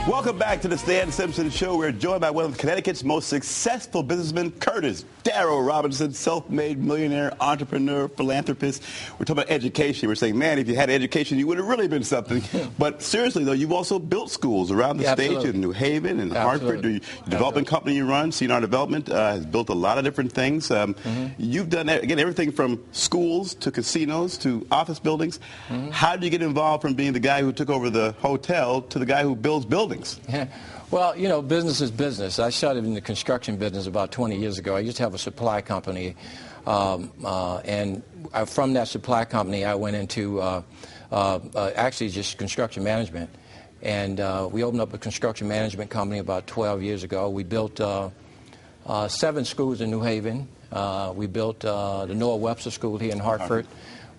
Welcome back to the Stan Simpson Show. We're joined by one of Connecticut's most successful businessmen, Curtis Darrow Robinson, self-made millionaire, entrepreneur, philanthropist. We're talking about education. We're saying, man, if you had education, you would have really been something. But seriously, though, you've also built schools around the state in New Haven and Hartford. The development company you run, CNR Development, has built a lot of different things. You've done, again, everything from schools to casinos to office buildings. How did you get involved from being the guy who took over the hotel to the guy who builds buildings? Yeah. Well, you know, business is business. I started in the construction business about 20 years ago. I used to have a supply company, and from that supply company, I went into actually just construction management. And we opened up a construction management company about 12 years ago. We built 7 schools in New Haven. We built the Noah Webster School here in Hartford.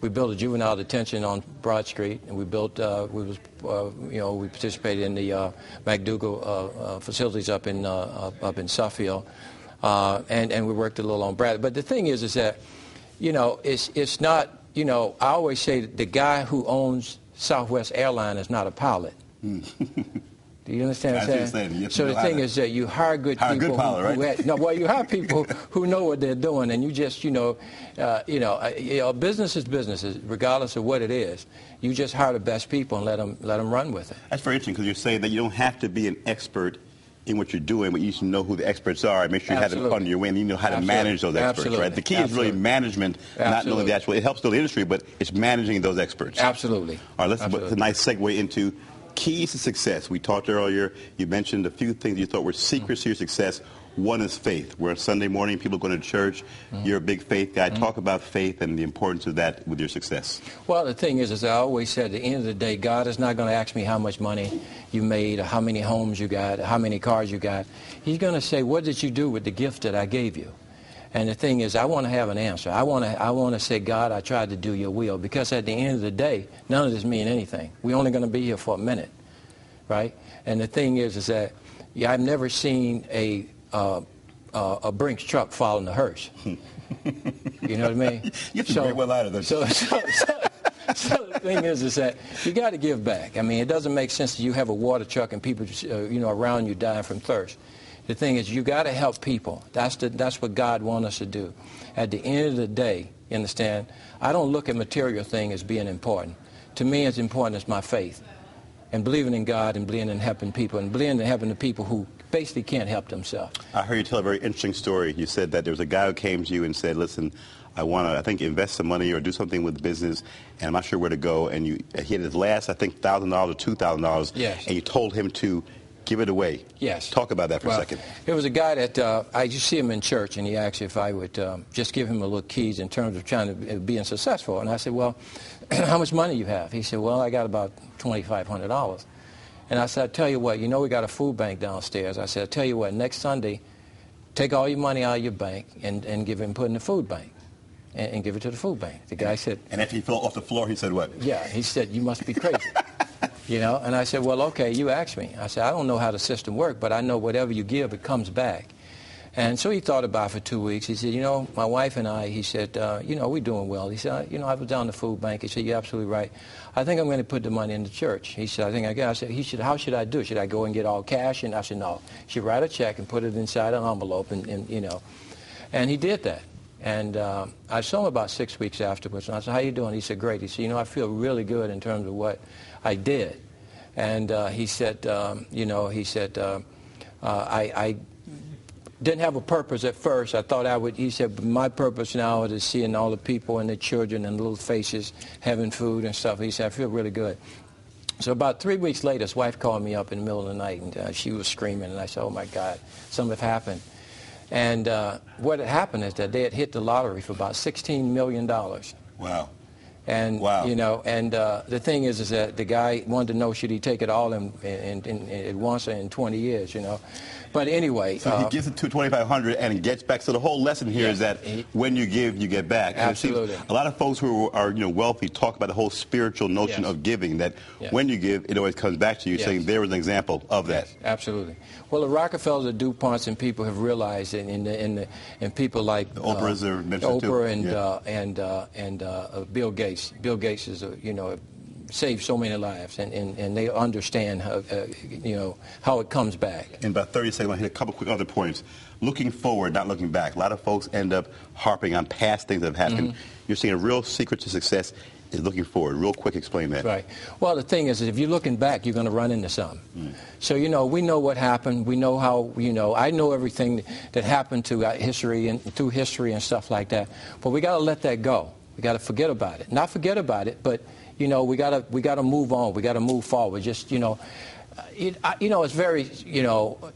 We built a juvenile detention on Broad Street, and we built, we participated in the McDougal facilities up in Suffield, and we worked a little on Bradley. But the thing is that, you know, it's not, you know, I always say that the guy who owns Southwest Airlines is not a pilot. Do you understand what I'm saying? So the thing is that you hire good people. Good pilot, right? You hire people who know what they're doing, and you just, business is business, regardless of what it is. You just hire the best people and let them run with it. That's very interesting because you're saying that you don't have to be an expert in what you're doing, but you should know who the experts are and make sure you have them under your wing. You know how to manage those experts, right? The key is really management, not knowing the actual. It helps build the industry, but it's managing those experts. Absolutely. All right, it's a nice segue into keys to success. We talked earlier, you mentioned a few things you thought were secrets to your success. One is faith. We're on Sunday morning, people going to church. You're a big faith guy. Talk about faith and the importance of that with your success. Well, the thing is I always said, at the end of the day, God is not going to ask me how much money you made or how many homes you got or how many cars you got. He's going to say, what did you do with the gift that I gave you? And the thing is, I want to have an answer. I want to say, God, I tried to do your will. Because at the end of the day, none of this means anything. We're only going to be here for a minute, right? And the thing is that I've never seen a Brinks truck following the hearse. You know what I mean? You have to break well out of this. So the thing is that you got to give back. I mean, it doesn't make sense that you have a water truck and people, around you dying from thirst. The thing is, you got to help people. That's what God wants us to do. At the end of the day, you understand, I don't look at material things as being important. To me, as important as my faith. And believing in God and believing in helping people and believing in helping the people who basically can't help themselves. I heard you tell a very interesting story. You said that there was a guy who came to you and said, listen, I want to, invest some money or do something with business, and I'm not sure where to go. And he had his last, $1,000 or $2,000. Yes. And you told him to give it away. Yes. Talk about that for a second. It was a guy that I used to see him in church, and he asked if I would just give him a little keys in terms of trying to be successful. And I said, well, how much money you have? He said, well, I got about $2,500. And I said, I tell you what, we got a food bank downstairs. I said, I tell you what, next Sunday, take all your money out of your bank and put in the food bank and give it to the food bank. The guy said. And after he fell off the floor, he said what? Yeah, he said, you must be crazy. And I said, well, okay, you asked me. I said, I don't know how the system works, but I know whatever you give, it comes back. And so he thought about it for 2 weeks. He said, my wife and I, he said, we're doing well. He said, I was down the food bank. He said, you're absolutely right. I think I'm going to put the money in the church. He said, I think I got. I said, how should I do it? Should I go and get all cash? And I said, no. You should write a check and put it inside an envelope, and he did that. And I saw him about 6 weeks afterwards. And I said, how you doing? He said, great. He said, I feel really good in terms of what I did. And he said, I didn't have a purpose at first. I thought I would. He said, but my purpose now is seeing all the people and the children and little faces having food and stuff. He said, I feel really good. So about 3 weeks later, his wife called me up in the middle of the night, and she was screaming. And I said, oh, my God, something had happened. And what had happened is that they had hit the lottery for about $16 million. Wow. And, the thing is that the guy wanted to know, should he take it all at once or in 20 years, But anyway. So he gives it to $2,500 and it gets back. So the whole lesson here is that when you give, you get back. And absolutely. A lot of folks who are wealthy talk about the whole spiritual notion of giving, that when you give, it always comes back to you, saying there was an example of that. Absolutely. Well, the Rockefellers, the DuPonts, and people have realized, and people like the Oprahs are mentioned Oprah too. and Bill Gates. Bill Gates is a saved so many lives, and they understand how, how it comes back. In about 30 seconds, I'll hit a couple quick other points. Looking forward, not looking back. A lot of folks end up harping on past things that have happened. You're seeing a real secret to success is looking forward. Real quick, explain that. Right. Well, the thing is, if you're looking back, you're going to run into something. So, we know what happened. We know how, I know everything that happened to history and through history and stuff like that. But we got to let that go. We got to forget about it. Not forget about it, but, we got to move on. We got to move forward. Just, it's very,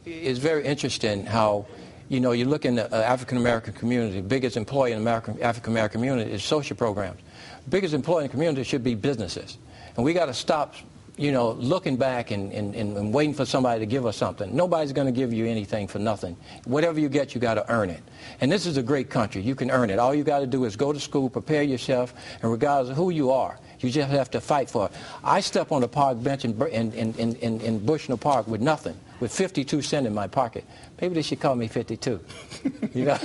it's very interesting how, you look in the African-American community, the biggest employer in the African-American community is social programs. The biggest employer in the community should be businesses. And we got to stop, looking back and waiting for somebody to give us something. Nobody's going to give you anything for nothing. Whatever you get, you got to earn it. And this is a great country. You can earn it. All you got to do is go to school, prepare yourself, and regardless of who you are, you just have to fight for it. I step on the park bench in Bushnell Park with nothing, with 52 cents in my pocket. Maybe they should call me 52. No,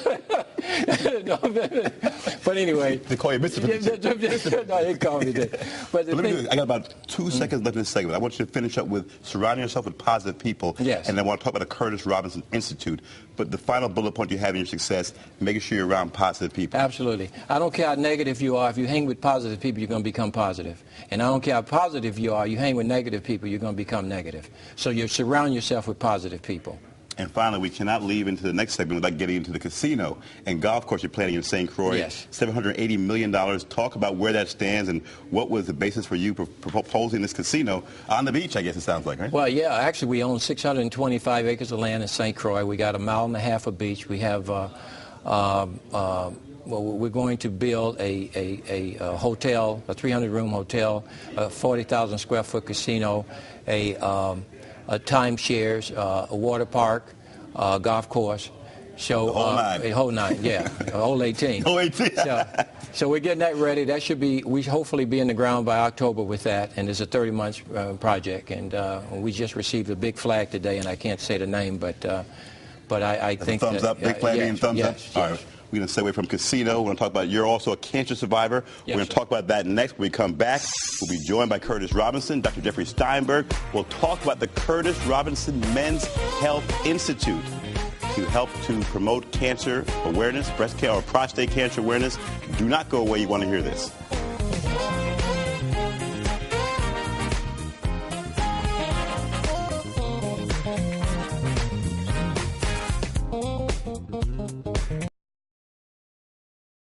but anyway. They call you Mr. 52. No, they call me that. But I got about 2 seconds left in this segment. I want you to finish up with surrounding yourself with positive people. Yes. And I want to talk about the Curtis Robinson Institute. But the final bullet point you have in your success, making sure you're around positive people. Absolutely. I don't care how negative you are. If you hang with positive people, you're going to become positive. And I don't care how positive you are. You hang with negative people, you're going to become negative. So you surround yourself with positive people. And finally, we cannot leave into the next segment without getting into the casino and golf course you're planning in St. Croix. Yes. $780 million. Talk about where that stands and what was the basis for you proposing this casino on the beach, I guess it sounds like, right? Well, yeah, actually we own 625 acres of land in St. Croix. We got 1.5 miles of beach. We have, well, we're going to build a hotel, a 300-room hotel, a 40,000 square foot casino, a timeshares, a water park, golf course. So, the whole nine. A whole nine, yeah, a whole 18. Whole 18. So we're getting that ready. That should be, we hopefully be in the ground by October with that, and it's a 30-month project. And we just received a big flag today, and I can't say the name, but I think thumbs up, big flag meaning thumbs up. Yes. All right. We're going to stay away from casino. We're going to talk about you're also a cancer survivor. Yes, we're going to talk about that next. When we come back, we'll be joined by Curtis Robinson, Dr. Jeffrey Steinberg. We'll talk about the Curtis Robinson Men's Health Institute to help to promote cancer awareness, breast cancer or prostate cancer awareness. Do not go away. You want to hear this.